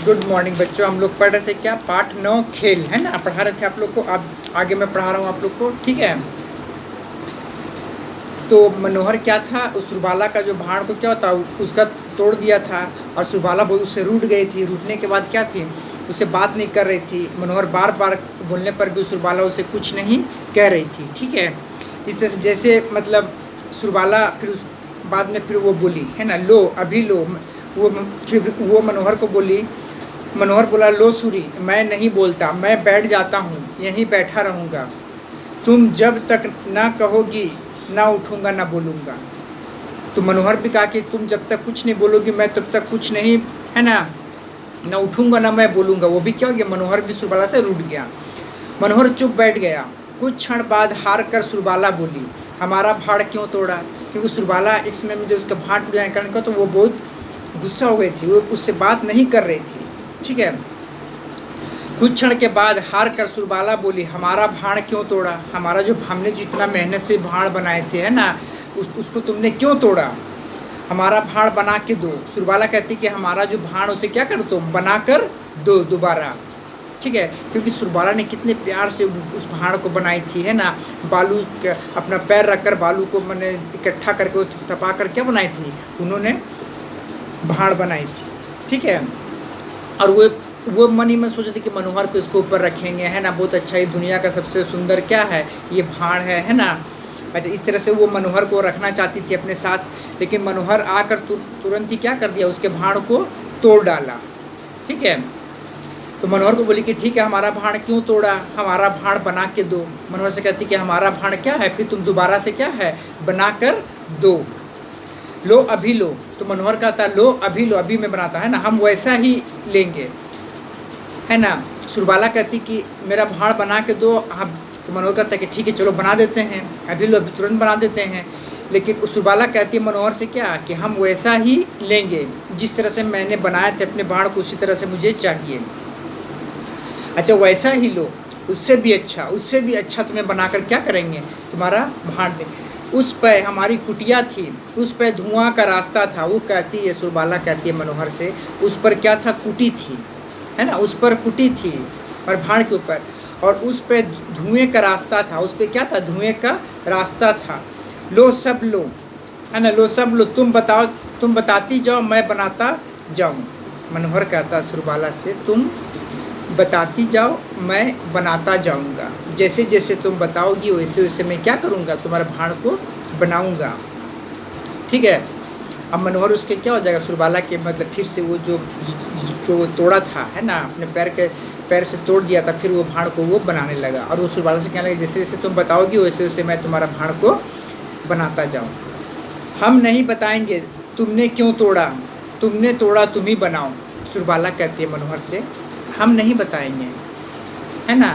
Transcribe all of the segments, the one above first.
Good morning बच्चों। हम लोग पढ़ रहे थे क्या, पाठ 9 खेल, है ना, पढ़ा रहे थे आप लोग को। अब आगे मैं पढ़ा रहा हूँ आप लोग को, ठीक है। तो मनोहर क्या था, उस सुरबाला का जो भाड़ को क्या होता उसका तोड़ दिया था, और सुरबाला बहुत उससे रूठ गई थी। रूठने के बाद क्या थी, उससे बात नहीं कर रही थी। मनोहर बार बार बोलने पर भी सुरबाला उसे कुछ नहीं कह रही थी, ठीक है। इस तरह से जैसे मतलब सुरबाला फिर उस बाद में फिर वो बोली, है ना, लो अभी लो। वो फिर वो मनोहर को बोली, मनोहर बोला, लो सूरी, मैं नहीं बोलता, मैं बैठ जाता हूँ, यहीं बैठा रहूँगा। तुम जब तक ना कहोगी ना उठूँगा ना बोलूँगा। तो मनोहर भी कहा कि तुम जब तक कुछ नहीं बोलोगी मैं तब तक कुछ नहीं, है ना उठूँगा ना मैं बोलूँगा। वो भी क्या हो गया, मनोहर भी सुरबाला से रूठ गया। मनोहर चुप बैठ गया। कुछ क्षण बाद हार कर सुरबाला बोली, हमारा भाड़ क्यों तोड़ा। क्योंकि सुरबाला एक समय में जब उसका भाड़ टूट जाने का तो वो बहुत गुस्सा हो गई थी, वो उससे बात नहीं कर रही थी, ठीक है। कुछ क्षण के बाद हार कर सुरबाला बोली, हमारा भाड़ क्यों तोड़ा। हमारा जो हमने जो इतना मेहनत से भाड़ बनाए थे, है ना, उसको तुमने क्यों तोड़ा। हमारा भाड़ बना के दो। सुरबाला कहती कि हमारा जो भाड़ उसे क्या करो तुम बना कर दो दोबारा, ठीक है। क्योंकि सुरबाला ने कितने प्यार से उस भाड़ को बनाई थी, है ना। बालू अपना पैर रखकर बालू को मैंने इकट्ठा करके वो थपा कर क्या बनाई थी, उन्होंने भाड़ बनाई थी, ठीक है। और वो मन ही में सोचे थे कि मनोहर को इसको ऊपर रखेंगे, है ना, बहुत अच्छा, ये दुनिया का सबसे सुंदर क्या है, ये भाड़ है ना। अच्छा, इस तरह से वो मनोहर को रखना चाहती थी अपने साथ, लेकिन मनोहर आकर तुरंत ही क्या कर दिया, उसके भाड़ को तोड़ डाला, ठीक है। तो मनोहर को बोली कि ठीक है, हमारा भाड़ क्यों तोड़ा, हमारा भाड़ बना के दो। मनोहर से कहती कि हमारा भाड़ क्या है, फिर तुम दोबारा से क्या है बना कर दो। लो अभी लो। तो मनोहर कहता लो अभी लो, अभी मैं बनाता, है ना, हम वैसा ही लेंगे, है ना। सुरबाला कहती कि मेरा भाड़ बना के दो। हाँ, तो मनोहर कहता है कि ठीक है चलो बना देते हैं, अभी लो, अभी तुरंत बना देते हैं। लेकिन सुरबाला कहती है मनोहर से क्या, कि हम वैसा ही लेंगे, जिस तरह से मैंने बनाए थे अपने भाड़ को उसी तरह से मुझे चाहिए। अच्छा, वैसा ही लो, उससे भी अच्छा तुम्हें बनाकर क्या करेंगे, तुम्हारा भाड़ दें। उस पर हमारी कुटिया थी, उस पर धुआं का रास्ता था। वो कहती है, सुरबाला कहती है मनोहर से, उस पर क्या था, कुटी थी, है ना, उस पर कुटी थी और भाड़ के ऊपर, और उस पर धुएं का रास्ता था। उस पर क्या था, धुएं का रास्ता था। लो सब लो, है ना, लो सब लो, तुम बताओ, तुम बताती जाओ मैं बनाता जाऊँ। मनोहर कहता सुरबाला से, तुम बताती जाओ मैं बनाता जाऊंगा, जैसे जैसे तुम बताओगी वैसे वैसे मैं क्या करूंगा, तुम्हारे भाड़ को बनाऊंगा, ठीक है। अब मनोहर उसके क्या हो जाएगा, सुरबाला के मतलब फिर से वो जो तोड़ा था, है ना, अपने पैर से तोड़ दिया था, फिर वो भाड़ को वो बनाने लगा। और वो सुरबाला से कहने लगा, जैसे जैसे तुम बताओगी वैसे वैसे मैं तुम्हारा भाड़ को बनाता जाऊँ। हम नहीं बताएंगे तुमने क्यों तोड़ा, तुमने तोड़ा तुम ही बनाओ। सुरबाला कहती है मनोहर से, हम नहीं बताएंगे, है ना,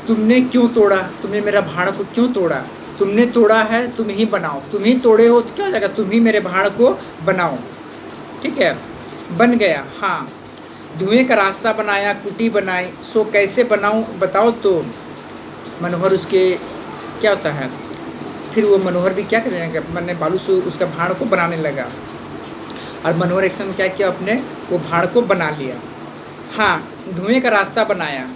तुमने क्यों तोड़ा, तुमने मेरा भाड़ को क्यों तोड़ा, तुमने तोड़ा है तुम ही बनाओ, तुम ही तोड़े हो तो क्या हो जाएगा, तुम ही मेरे भाड़ को बनाओ, ठीक है। बन गया, हाँ, धुएं का रास्ता बनाया, कुटी बनाई, सो कैसे बनाऊं बताओ तो। मनोहर उसके क्या होता है, फिर वो मनोहर भी क्या करेगा, मैंने बालू से उसका भाड़ को बनाने लगा। और मनोहर एक समय क्या किया, अपने वो भाड़ को बना लिया। हाँ, धुएं का रास्ता बनाया,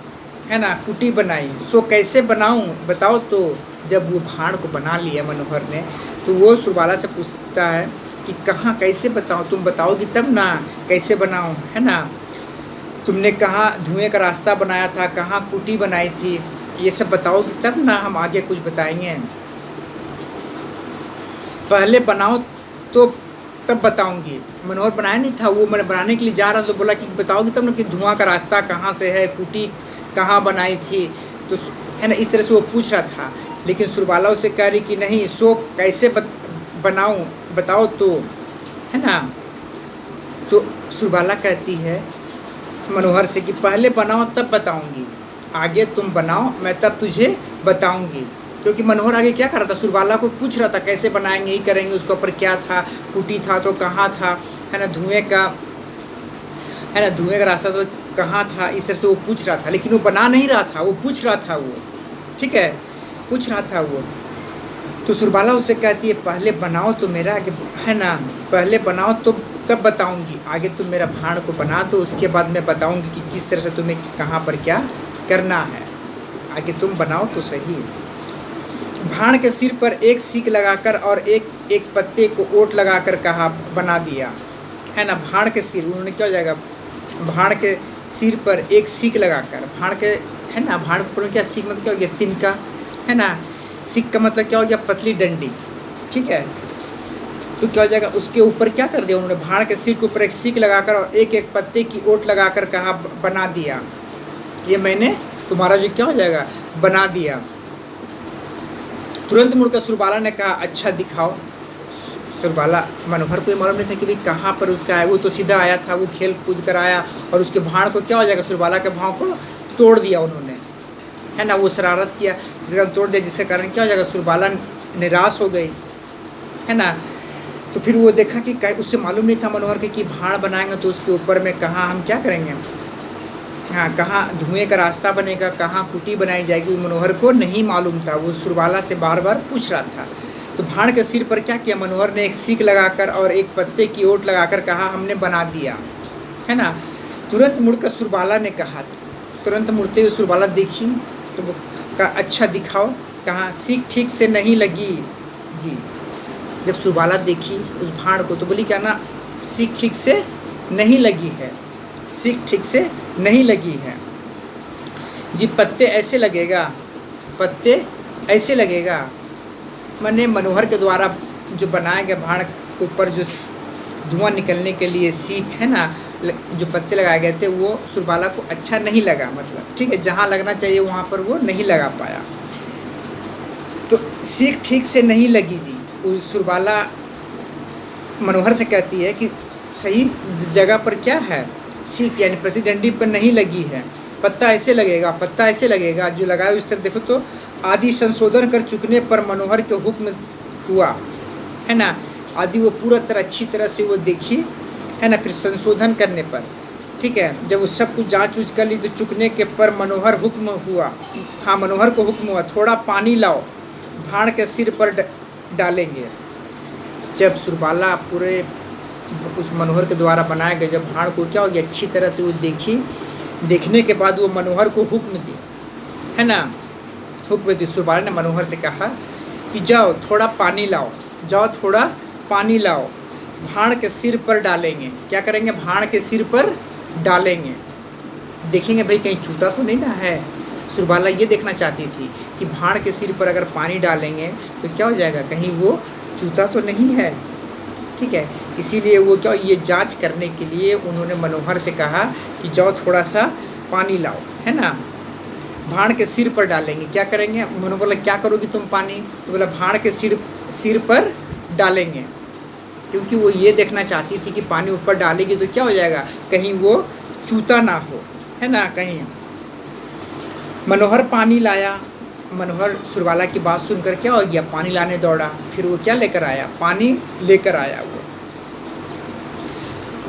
है ना, कुटी बनाई, सो कैसे बनाऊं बताओ तो। जब वो भाड़ को बना लिया मनोहर ने, तो वो सुरबाला से पूछता है कि कहाँ कैसे बताऊं, तुम बताओगी तब ना कैसे बनाऊं, है ना। तुमने कहाँ धुएं का रास्ता बनाया था, कहाँ कुटी बनाई थी, ये सब बताओगी तब ना हम आगे कुछ बताएंगे। पहले बनाओ तो तब बताऊंगी। मनोहर बनाया नहीं था, वो मैंने बनाने के लिए जा रहा तो बोला कि बताओगी तब ना कि धुआं का रास्ता कहाँ से है, कुटी कहाँ बनाई थी, तो है ना, इस तरह से वो पूछ रहा था। लेकिन सुरबाला उसे कह रही कि नहीं, सो कैसे बनाऊं बताओ तो, है ना। तो सुरबाला कहती है मनोहर से कि पहले बनाओ तब बताऊंगी, आगे तुम बनाओ मैं तब तुझे बताऊंगी। क्योंकि मनोहर आगे क्या कर रहा था, सुरबाला को पूछ रहा था कैसे बनाएंगे, ये करेंगे, उसके ऊपर क्या था, कुटी था तो कहाँ था, है ना, धुएं का रास्ता तो कहाँ था, इस तरह से वो पूछ रहा था। लेकिन वो बना नहीं रहा था, वो पूछ रहा था वो, ठीक है, पूछ रहा था वो। तो सुरबाला उससे कहती है पहले बनाओ तो मेरा, है ना, पहले बनाओ तो तब बताऊंगी। आगे तुम मेरा भाण को बना दो, उसके बाद मैं बताऊंगी कि किस तरह से तुम्हें कहाँ पर क्या करना है। आगे तुम बनाओ तो सही। भाण के सिर पर एक सीख लगाकर और एक एक पत्ते को ओट लगाकर कहा, बना दिया, है ना। भाण के सिर, उन्होंने क्या हो जाएगा, भाण के सिर पर एक सीख लगाकर, भाण के, है ना, भाण के ऊपर क्या सीख मतलब क्या हो गया, तिनका, है ना। सीख का मतलब क्या हो गया, पतली डंडी, ठीक है। तो क्या हो जाएगा, उसके ऊपर क्या कर दिया उन्होंने, भाण के सिर के ऊपर एक सीख लगाकर और एक एक पत्ते की ओट लगाकर कहा, बना दिया। ये मैंने तुम्हारा जो क्या हो जाएगा, बना दिया। तुरंत मुड़कर सुरबाला ने कहा, अच्छा दिखाओ। सुरबाला, मनोहर को ये मालूम नहीं था कि भाई कहाँ पर उसका है, वो तो सीधा आया था, वो खेल कूद कर आया और उसके भाण को क्या हो जाएगा, सुरबाला के भाव को तोड़ दिया उन्होंने, है ना। वो शरारत किया जिसके कारण तोड़ दिया, जिसके कारण क्या हो जाएगा, सुरबाला निराश हो गई, है ना। तो फिर वो देखा कि उससे मालूम नहीं था मनोहर के कि भाण बनाएंगे तो उसके ऊपर में कहाँ हम क्या करेंगे, हाँ, कहाँ धुएं का रास्ता बनेगा, कहाँ कुटी बनाई जाएगी, मनोहर को नहीं मालूम था। वो सुरबाला से बार बार पूछ रहा था। तो भाण के सिर पर क्या किया, मनोहर ने एक सीख लगाकर और एक पत्ते की ओट लगाकर कहा, हमने बना दिया, है ना। तुरंत मुड़कर सुरबाला ने कहा, तुरंत मुड़ते हुए सुरबाला देखी तो वो कहा, अच्छा दिखाओ। कहाँ, सीख ठीक से नहीं लगी जी। जब सुरबाला देखी उस भाण को तो बोली क्या ना, सीख ठीक से नहीं लगी है, सीख ठीक से नहीं लगी है जी। पत्ते ऐसे लगेगा, पत्ते ऐसे लगेगा, मैंने मनोहर के द्वारा जो बनाया गया भाण के ऊपर जो धुआं निकलने के लिए सीख, है ना, जो पत्ते लगाए गए थे वो सुरबाला को अच्छा नहीं लगा, मतलब ठीक है, जहाँ लगना चाहिए वहाँ पर वो नहीं लगा पाया। तो सीख ठीक से नहीं लगी जी। उस सुरबाला मनोहर से कहती है कि सही जगह पर क्या है, सीख यानी प्रतिदंडी पर नहीं लगी है, पत्ता ऐसे लगेगा, पत्ता ऐसे लगेगा, जो लगाया इस तरफ देखो तो। आदि संशोधन कर चुकने पर मनोहर के हुक्म हुआ, है ना। आदि वो पूरा तरह अच्छी तरह से वो देखी, है ना। फिर संशोधन करने पर, ठीक है, जब वो सब कुछ जाँच उच कर ली तो चुकने के पर मनोहर हुक्म हुआ, हाँ, मनोहर को हुक्म हुआ, थोड़ा पानी लाओ, भाण के सिर पर डालेंगे। जब सुरबाला पूरे उस मनोहर के द्वारा बनाए गए जब भाण को क्या हो गया, अच्छी तरह से वो देखी, देखने के बाद वो मनोहर को हुक्म दी, है ना, हुक्म दी। सुरबाला ने मनोहर से कहा कि जाओ थोड़ा पानी लाओ, जाओ थोड़ा पानी लाओ, भाण के सिर पर डालेंगे। क्या करेंगे, भाण के सिर पर डालेंगे, देखेंगे भाई कहीं चूता तो नहीं ना है। सुरबाला ये देखना चाहती थी कि भाण के सिर पर अगर पानी डालेंगे तो क्या हो जाएगा, कहीं वो चूता तो नहीं है, ठीक है। इसीलिए वो क्या, ये जांच करने के लिए उन्होंने मनोहर से कहा कि जाओ थोड़ा सा पानी लाओ, है ना, भाण के सिर पर डालेंगे। क्या करेंगे, मनोहर बोला क्या करोगी तुम पानी, तो बोला भाण के सिर पर डालेंगे, क्योंकि वो ये देखना चाहती थी कि पानी ऊपर डालेगी तो क्या हो जाएगा, कहीं वो चूता ना हो, है ना, कहीं। मनोहर पानी लाया। मनोहर सुरबाला की बात सुनकर क्या हो गया, पानी लाने दौड़ा। फिर वो क्या लेकर आया, पानी लेकर आया। वो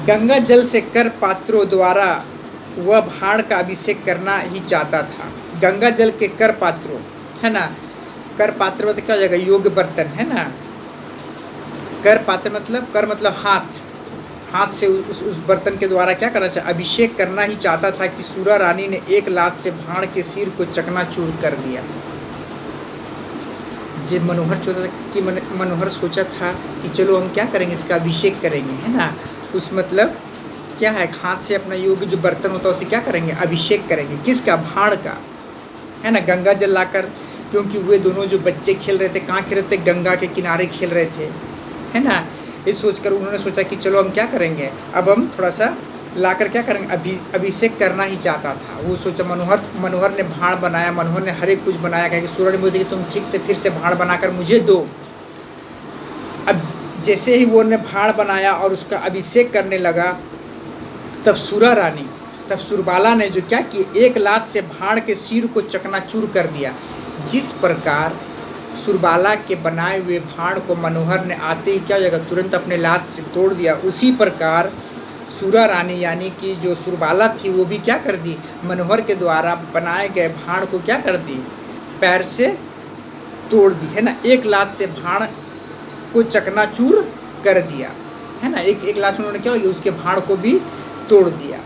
गंगा जल से कर पात्रों द्वारा वह भाण का अभिषेक करना ही चाहता था। गंगा जल के कर पात्रों, है ना, कर पात्र मतलब क्या हो जाएगा, योग्य बर्तन, है ना। कर पात्र मतलब, कर मतलब हाथ, हाथ से उस बर्तन के द्वारा क्या करना चाहिए, अभिषेक करना ही चाहता था कि सूरा रानी ने एक लात से भाण के सिर को चकनाचूर कर दिया। जब मनोहर सोचा था कि चलो हम क्या करेंगे, इसका अभिषेक करेंगे, है ना। उस मतलब क्या है, हाथ से अपना योग्य जो बर्तन होता है उसे क्या करेंगे, अभिषेक करेंगे, किसका, भाण का, है ना, गंगा जल लाकर। क्योंकि वे दोनों जो बच्चे खेल रहे थे, कहाँ खेल रहे थे, गंगा के किनारे खेल रहे थे, है ना। इस सोचकर उन्होंने सोचा कि चलो हम क्या करेंगे, अब हम थोड़ा सा लाकर क्या करेंगे, अभिषेक करना ही चाहता था वो। सोचा मनोहर ने भाण बनाया, मनोहर ने हर एक कुछ बनाया, कहा कि सूरा ने बोली कि तुम ठीक से फिर से भाण बनाकर मुझे दो। अब जैसे ही वो ने भाण बनाया और उसका अभिषेक करने लगा, तब सुरबाला ने जो क्या कि एक लात से भाण के सिर को चकनाचूर कर दिया। जिस प्रकार सुरबाला के बनाए हुए भाण को मनोहर ने आते ही क्या हो जाएगा, तुरंत अपने लात से तोड़ दिया, उसी प्रकार सूरा रानी यानी कि जो सुरबाला थी वो भी क्या कर दी, मनोहर के द्वारा बनाए गए भाण को क्या कर दी, पैर से तोड़ दी, है ना। एक लात से भाण को चकनाचूर कर दिया। है ना? एक एक लास्ट में उन्होंने क्या हो गया उसके भाड़ को भी तोड़ दिया।